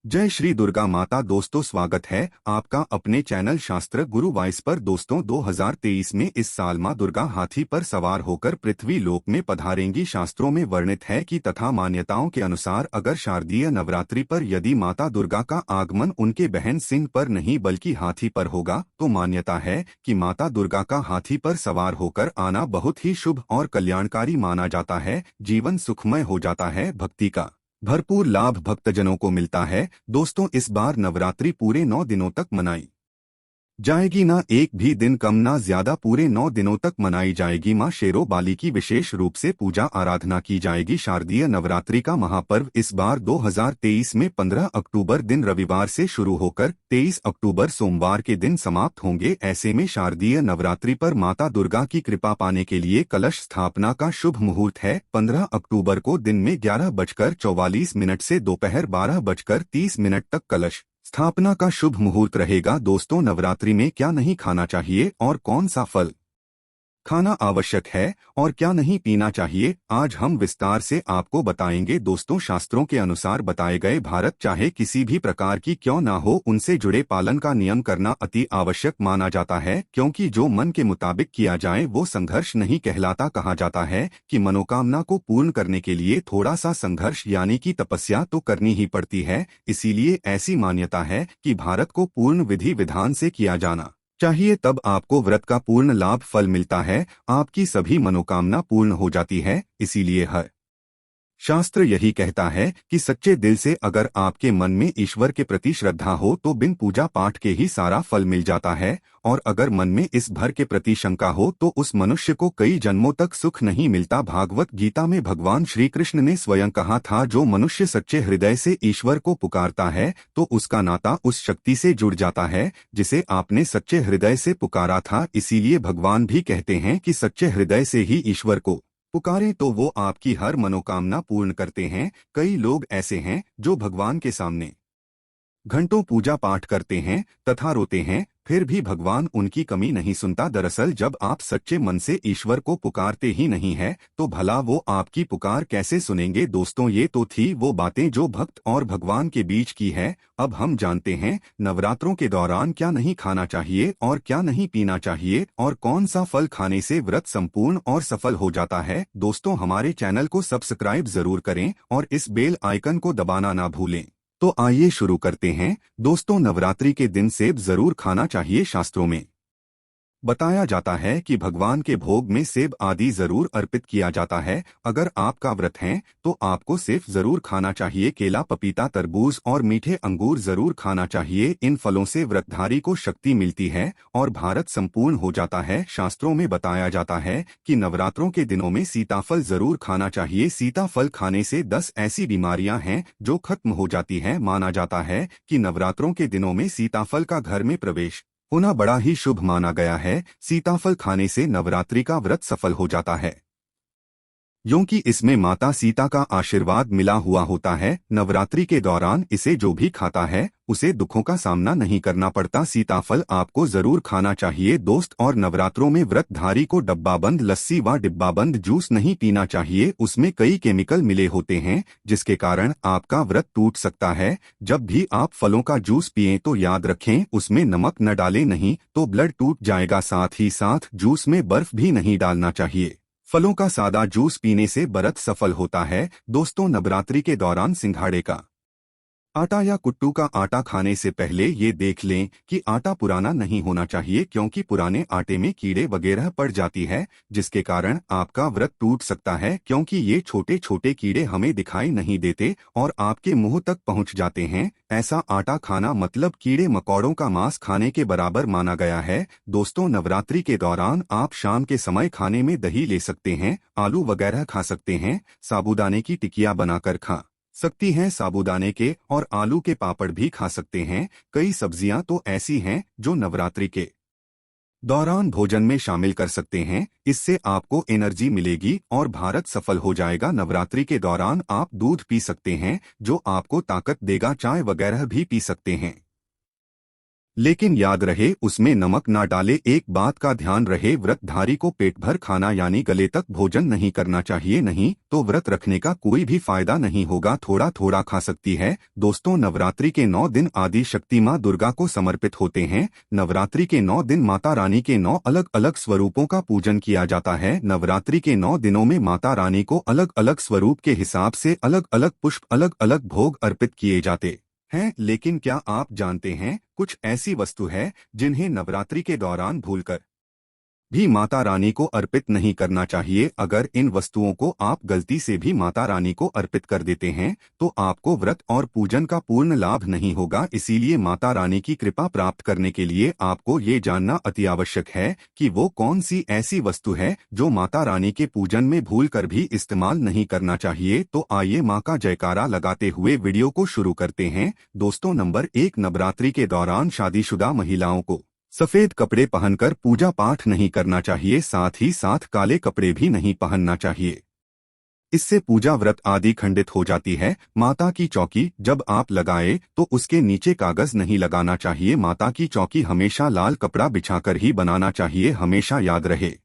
जय श्री दुर्गा माता। दोस्तों, स्वागत है आपका अपने चैनल शास्त्र गुरु वाइस पर। दोस्तों, 2023 में इस साल माँ दुर्गा हाथी पर सवार होकर पृथ्वी लोक में पधारेंगी। शास्त्रों में वर्णित है कि तथा मान्यताओं के अनुसार अगर शारदीय नवरात्रि पर यदि माता दुर्गा का आगमन उनके बहन सिंह पर नहीं बल्कि हाथी पर होगा तो मान्यता है कि माता दुर्गा का हाथी पर सवार होकर आना बहुत ही शुभ और कल्याणकारी माना जाता है। जीवन सुखमय हो जाता है, भक्ति का भरपूर लाभ भक्तजनों को मिलता है। दोस्तों, इस बार नवरात्रि पूरे 9 दिनों तक मनाई जाएगी, ना एक भी दिन कम ना ज्यादा, पूरे 9 दिनों तक मनाई जाएगी। मां शेरों बाली की विशेष रूप से पूजा आराधना की जाएगी। शारदीय नवरात्रि का महापर्व इस बार 2023 में 15 अक्टूबर दिन रविवार से शुरू होकर 23 अक्टूबर सोमवार के दिन समाप्त होंगे। ऐसे में शारदीय नवरात्रि पर माता दुर्गा की कृपा पाने के लिए कलश स्थापना का शुभ मुहूर्त है। 15 अक्टूबर को दिन में 11:44 से दोपहर 12:30 तक कलश स्थापना का शुभ मुहूर्त रहेगा। दोस्तों, नवरात्रि में क्या नहीं खाना चाहिए और कौन सा फल खाना आवश्यक है और क्या नहीं पीना चाहिए, आज हम विस्तार से आपको बताएंगे। दोस्तों, शास्त्रों के अनुसार बताए गए भारत चाहे किसी भी प्रकार की क्यों ना हो, उनसे जुड़े पालन का नियम करना अति आवश्यक माना जाता है, क्योंकि जो मन के मुताबिक किया जाए वो संघर्ष नहीं कहलाता। कहा जाता है कि मनोकामना को पूर्ण करने के लिए थोड़ा सा संघर्ष यानी कि तपस्या तो करनी ही पड़ती है। इसीलिए ऐसी मान्यता है कि भारत को पूर्ण विधि विधान से किया जाना चाहिए, तब आपको व्रत का पूर्ण लाभ फल मिलता है, आपकी सभी मनोकामना पूर्ण हो जाती है। इसीलिए हर शास्त्र यही कहता है कि सच्चे दिल से अगर आपके मन में ईश्वर के प्रति श्रद्धा हो तो बिन पूजा पाठ के ही सारा फल मिल जाता है, और अगर मन में इस भर के प्रति शंका हो तो उस मनुष्य को कई जन्मों तक सुख नहीं मिलता। भागवत गीता में भगवान श्री कृष्ण ने स्वयं कहा था, जो मनुष्य सच्चे हृदय से ईश्वर को पुकारता है तो उसका नाता उस शक्ति से जुड़ जाता है जिसे आपने सच्चे हृदय से पुकारा था। इसीलिए भगवान भी कहते हैं कि सच्चे हृदय से ही ईश्वर को पुकारें तो वो आपकी हर मनोकामना पूर्ण करते हैं। कई लोग ऐसे हैं जो भगवान के सामने घंटों पूजा पाठ करते हैं तथा रोते हैं, फिर भी भगवान उनकी कमी नहीं सुनता। दरअसल जब आप सच्चे मन से ईश्वर को पुकारते ही नहीं है तो भला वो आपकी पुकार कैसे सुनेंगे। दोस्तों, ये तो थी वो बातें जो भक्त और भगवान के बीच की है। अब हम जानते हैं नवरात्रों के दौरान क्या नहीं खाना चाहिए और क्या नहीं पीना चाहिए और कौन सा फल खाने से व्रत संपूर्ण और सफल हो जाता है। दोस्तों, हमारे चैनल को सब्सक्राइब जरूर करें और इस बेल आइकन को दबाना ना भूलें। तो आइए शुरू करते हैं। दोस्तों, नवरात्रि के दिन सेब जरूर खाना चाहिए। शास्त्रों में बताया जाता है कि भगवान के भोग में सेब आदि जरूर अर्पित किया जाता है। अगर आपका व्रत है तो आपको सेब जरूर खाना चाहिए। केला, पपीता, तरबूज और मीठे अंगूर जरूर खाना चाहिए। इन फलों से व्रतधारी को शक्ति मिलती है और भारत संपूर्ण हो जाता है। शास्त्रों में बताया जाता है कि नवरात्रों के दिनों में सीताफल जरूर खाना चाहिए। सीताफल खाने से 10 ऐसी बीमारियां हैं जो खत्म हो जाती हैं। माना जाता है कि नवरात्रों के दिनों में सीताफल का घर में प्रवेश होना बड़ा ही शुभ माना गया है। सीताफल खाने से नवरात्रि का व्रत सफल हो जाता है, क्योंकि इसमें माता सीता का आशीर्वाद मिला हुआ होता है। नवरात्रि के दौरान इसे जो भी खाता है उसे दुखों का सामना नहीं करना पड़ता। सीताफल आपको जरूर खाना चाहिए दोस्त। और नवरात्रों में व्रतधारी को डब्बाबंद लस्सी व डिब्बाबंद जूस नहीं पीना चाहिए, उसमें कई केमिकल मिले होते हैं जिसके कारण आपका व्रत टूट सकता है। जब भी आप फलों का जूस पिएं तो याद रखें उसमें नमक न डालें, नहीं तो ब्लड टूट जाएगा। साथ ही साथ जूस में बर्फ भी नहीं डालना चाहिए। फलों का सादा जूस पीने से व्रत सफल होता है। दोस्तों, नवरात्रि के दौरान सिंघाड़े का आटा या कुट्टू का आटा खाने से पहले ये देख लें कि आटा पुराना नहीं होना चाहिए, क्योंकि पुराने आटे में कीड़े वगैरह पड़ जाती है जिसके कारण आपका व्रत टूट सकता है। क्योंकि ये छोटे छोटे कीड़े हमें दिखाई नहीं देते और आपके मुंह तक पहुंच जाते हैं। ऐसा आटा खाना मतलब कीड़े मकोड़ों का मांस खाने के बराबर माना गया है। दोस्तों, नवरात्रि के दौरान आप शाम के समय खाने में दही ले सकते हैं, आलू वगैरह खा सकते हैं, साबूदाने की टिकिया बनाकर खा सकती हैं, साबूदाने के और आलू के पापड़ भी खा सकते हैं। कई सब्जियां तो ऐसी हैं जो नवरात्रि के दौरान भोजन में शामिल कर सकते हैं, इससे आपको एनर्जी मिलेगी और भारत सफल हो जाएगा। नवरात्रि के दौरान आप दूध पी सकते हैं जो आपको ताकत देगा, चाय वगैरह भी पी सकते हैं, लेकिन याद रहे उसमें नमक ना डाले। एक बात का ध्यान रहे, व्रतधारी को पेट भर खाना यानी गले तक भोजन नहीं करना चाहिए, नहीं तो व्रत रखने का कोई भी फायदा नहीं होगा, थोड़ा थोड़ा खा सकती है। दोस्तों, नवरात्रि के 9 दिन आदि शक्ति माँ दुर्गा को समर्पित होते हैं। नवरात्रि के 9 दिन माता रानी के 9 अलग अलग स्वरूपों का पूजन किया जाता है। नवरात्रि के 9 दिनों में माता रानी को अलग अलग स्वरूप के हिसाब से अलग अलग पुष्प, अलग अलग भोग अर्पित किए जाते हैं। लेकिन क्या आप जानते हैं, कुछ ऐसी वस्तु है जिन्हें नवरात्रि के दौरान भूलकर भी माता रानी को अर्पित नहीं करना चाहिए। अगर इन वस्तुओं को आप गलती से भी माता रानी को अर्पित कर देते हैं तो आपको व्रत और पूजन का पूर्ण लाभ नहीं होगा। इसीलिए माता रानी की कृपा प्राप्त करने के लिए आपको ये जानना अति आवश्यक है कि वो कौन सी ऐसी वस्तु है जो माता रानी के पूजन में भूलकर भी इस्तेमाल नहीं करना चाहिए। तो आइए माँ का जयकारा लगाते हुए वीडियो को शुरू करते हैं। दोस्तों, नंबर 1, नवरात्रि के दौरान शादीशुदा महिलाओं को सफेद कपड़े पहनकर पूजा पाठ नहीं करना चाहिए, साथ ही साथ काले कपड़े भी नहीं पहनना चाहिए। इससे पूजा व्रत आदि खंडित हो जाती है। माता की चौकी जब आप लगाए तो उसके नीचे कागज नहीं लगाना चाहिए। माता की चौकी हमेशा लाल कपड़ा बिछाकर ही बनाना चाहिए, हमेशा याद रहे।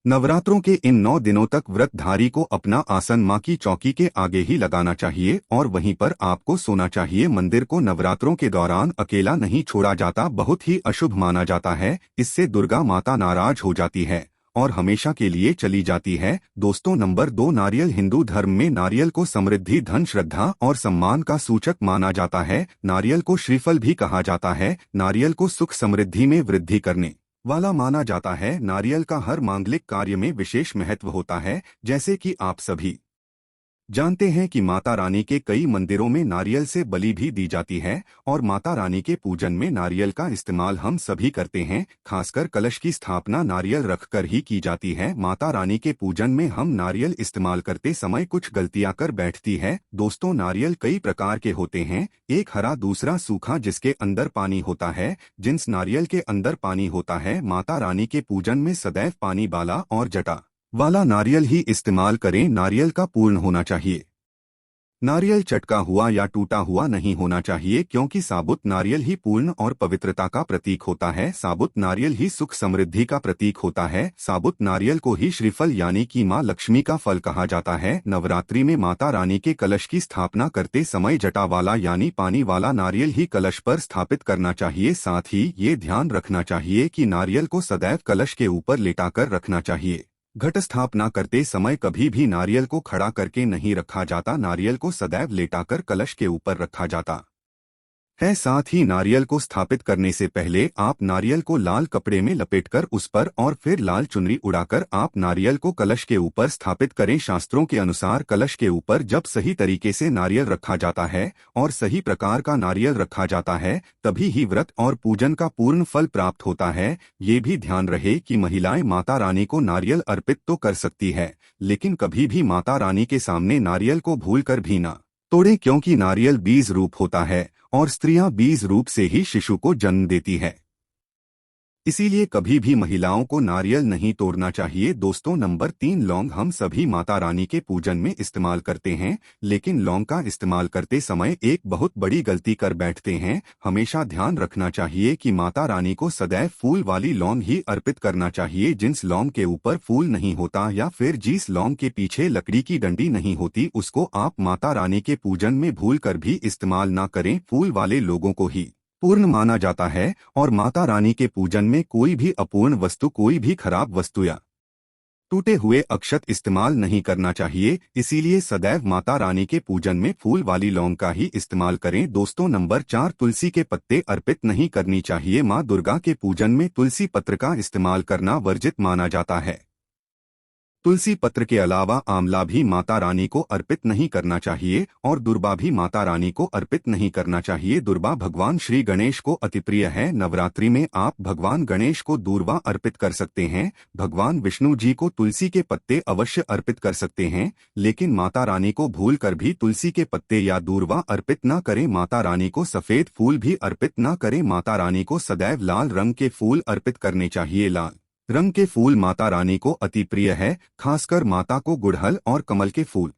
नवरात्रों के इन 9 दिनों तक व्रतधारी को अपना आसन मां की चौकी के आगे ही लगाना चाहिए और वहीं पर आपको सोना चाहिए। मंदिर को नवरात्रों के दौरान अकेला नहीं छोड़ा जाता, बहुत ही अशुभ माना जाता है। इससे दुर्गा माता नाराज हो जाती है और हमेशा के लिए चली जाती है। दोस्तों, नंबर 2, नारियल। हिंदू धर्म में नारियल को समृद्धि, धन, श्रद्धा और सम्मान का सूचक माना जाता है। नारियल को श्रीफल भी कहा जाता है। नारियल को सुख समृद्धि में वृद्धि करने वाला माना जाता है। नारियल का हर मांगलिक कार्य में विशेष महत्व होता है। जैसे कि आप सभी जानते हैं कि माता रानी के कई मंदिरों में नारियल से बलि भी दी जाती है और माता रानी के पूजन में नारियल का इस्तेमाल हम सभी करते हैं। खासकर कलश की स्थापना नारियल रखकर ही की जाती है। माता रानी के पूजन में हम नारियल इस्तेमाल करते समय कुछ गलतियां कर बैठती है। दोस्तों, नारियल कई प्रकार के होते हैं, एक हरा, दूसरा सूखा जिसके अंदर पानी होता है। जिस नारियल के अंदर पानी होता है, माता रानी के पूजन में सदैव पानी वाला और जटा वाला नारियल ही इस्तेमाल करें। नारियल का पूर्ण होना चाहिए। नारियल चटका हुआ या टूटा हुआ नहीं होना चाहिए, क्योंकि साबुत नारियल ही पूर्ण और पवित्रता का प्रतीक होता है। साबुत नारियल ही सुख समृद्धि का प्रतीक होता है। साबुत नारियल को ही श्रीफल यानी कि माँ लक्ष्मी का फल कहा जाता है। नवरात्रि में माता रानी के कलश की स्थापना करते समय जटा वाला यानी पानी वाला नारियल ही कलश पर स्थापित करना चाहिए। साथ ही ये ध्यान रखना चाहिए कि नारियल को सदैव कलश के ऊपर लेटाकर रखना चाहिए। घट स्थापना करते समय कभी भी नारियल को खड़ा करके नहीं रखा जाता, नारियल को सदैव लेटाकर कलश के ऊपर रखा जाता है। साथ ही नारियल को स्थापित करने से पहले आप नारियल को लाल कपड़े में लपेटकर उस पर और फिर लाल चुनरी उड़ाकर आप नारियल को कलश के ऊपर स्थापित करें। शास्त्रों के अनुसार कलश के ऊपर जब सही तरीके से नारियल रखा जाता है और सही प्रकार का नारियल रखा जाता है, तभी ही व्रत और पूजन का पूर्ण फल प्राप्त होता है। ये भी ध्यान रहे कि महिलाएं माता रानी को नारियल अर्पित तो कर सकती है, लेकिन कभी भी माता रानी के सामने नारियल को भूलकर भी ना तोड़ें, क्योंकि नारियल बीज रूप होता है और स्त्रियां बीज रूप से ही शिशु को जन्म देती है। इसीलिए कभी भी महिलाओं को नारियल नहीं तोड़ना चाहिए। दोस्तों, नंबर 3, लौंग। हम सभी माता रानी के पूजन में इस्तेमाल करते हैं, लेकिन लौंग का इस्तेमाल करते समय एक बहुत बड़ी गलती कर बैठते हैं। हमेशा ध्यान रखना चाहिए कि माता रानी को सदैव फूल वाली लौंग ही अर्पित करना चाहिए। जिस लौंग के ऊपर फूल नहीं होता या फिर जिस लौंग के पीछे लकड़ी की डंडी नहीं होती, उसको आप माता रानी के पूजन में भूल कर भी इस्तेमाल ना करें। फूल वाले लोगों को ही पूर्ण माना जाता है और माता रानी के पूजन में कोई भी अपूर्ण वस्तु, कोई भी खराब वस्तु या टूटे हुए अक्षत इस्तेमाल नहीं करना चाहिए। इसीलिए सदैव माता रानी के पूजन में फूल वाली लौंग का ही इस्तेमाल करें। दोस्तों, नंबर 4, तुलसी के पत्ते अर्पित नहीं करनी चाहिए। माँ दुर्गा के पूजन में तुलसी पत्र का इस्तेमाल करना वर्जित माना जाता है। तुलसी पत्र के अलावा आंवला भी माता रानी को अर्पित नहीं करना चाहिए और दूर्वा भी माता रानी को अर्पित नहीं करना चाहिए। दूर्वा भगवान श्री गणेश को अति प्रिय है। नवरात्रि में आप भगवान गणेश को दूर्वा अर्पित कर सकते हैं। भगवान विष्णु जी को तुलसी के पत्ते अवश्य अर्पित कर सकते हैं, लेकिन माता रानी को भूल कर भी तुलसी के पत्ते या दूर्वा अर्पित न करें। माता रानी को सफेद फूल भी अर्पित न करें। माता रानी को सदैव लाल रंग के फूल अर्पित करने चाहिए। लाल रंग के फूल माता रानी को अति प्रिय है। खासकर माता को गुड़हल और कमल के फूल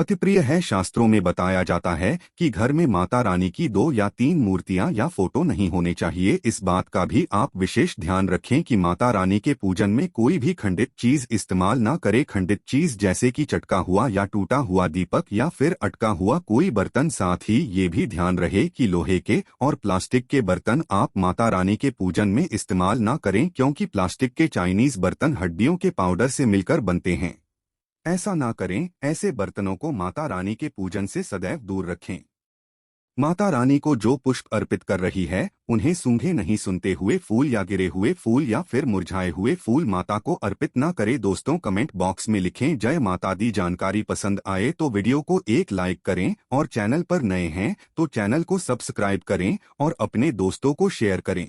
अति प्रिय है। शास्त्रों में बताया जाता है कि घर में माता रानी की 2 या 3 मूर्तियां या फोटो नहीं होने चाहिए। इस बात का भी आप विशेष ध्यान रखें कि माता रानी के पूजन में कोई भी खंडित चीज इस्तेमाल ना करें। खंडित चीज जैसे कि चटका हुआ या टूटा हुआ दीपक या फिर अटका हुआ कोई बर्तन। साथ ही ये भी ध्यान रहे कि लोहे के और प्लास्टिक के बर्तन आप माता रानी के पूजन में इस्तेमाल ना करें, क्योंकि प्लास्टिक के चाइनीज बर्तन हड्डियों के पाउडर से मिलकर बनते हैं। ऐसा ना करें। ऐसे बर्तनों को माता रानी के पूजन से सदैव दूर रखें। माता रानी को जो पुष्प अर्पित कर रही है उन्हें सूंघे नहीं। सुनते हुए फूल या गिरे हुए फूल या फिर मुरझाए हुए फूल माता को अर्पित ना करें। दोस्तों, कमेंट बॉक्स में लिखें जय माता दी। जानकारी पसंद आए तो वीडियो को एक लाइक करें और चैनल पर नए हैं तो चैनल को सब्सक्राइब करें और अपने दोस्तों को शेयर करें।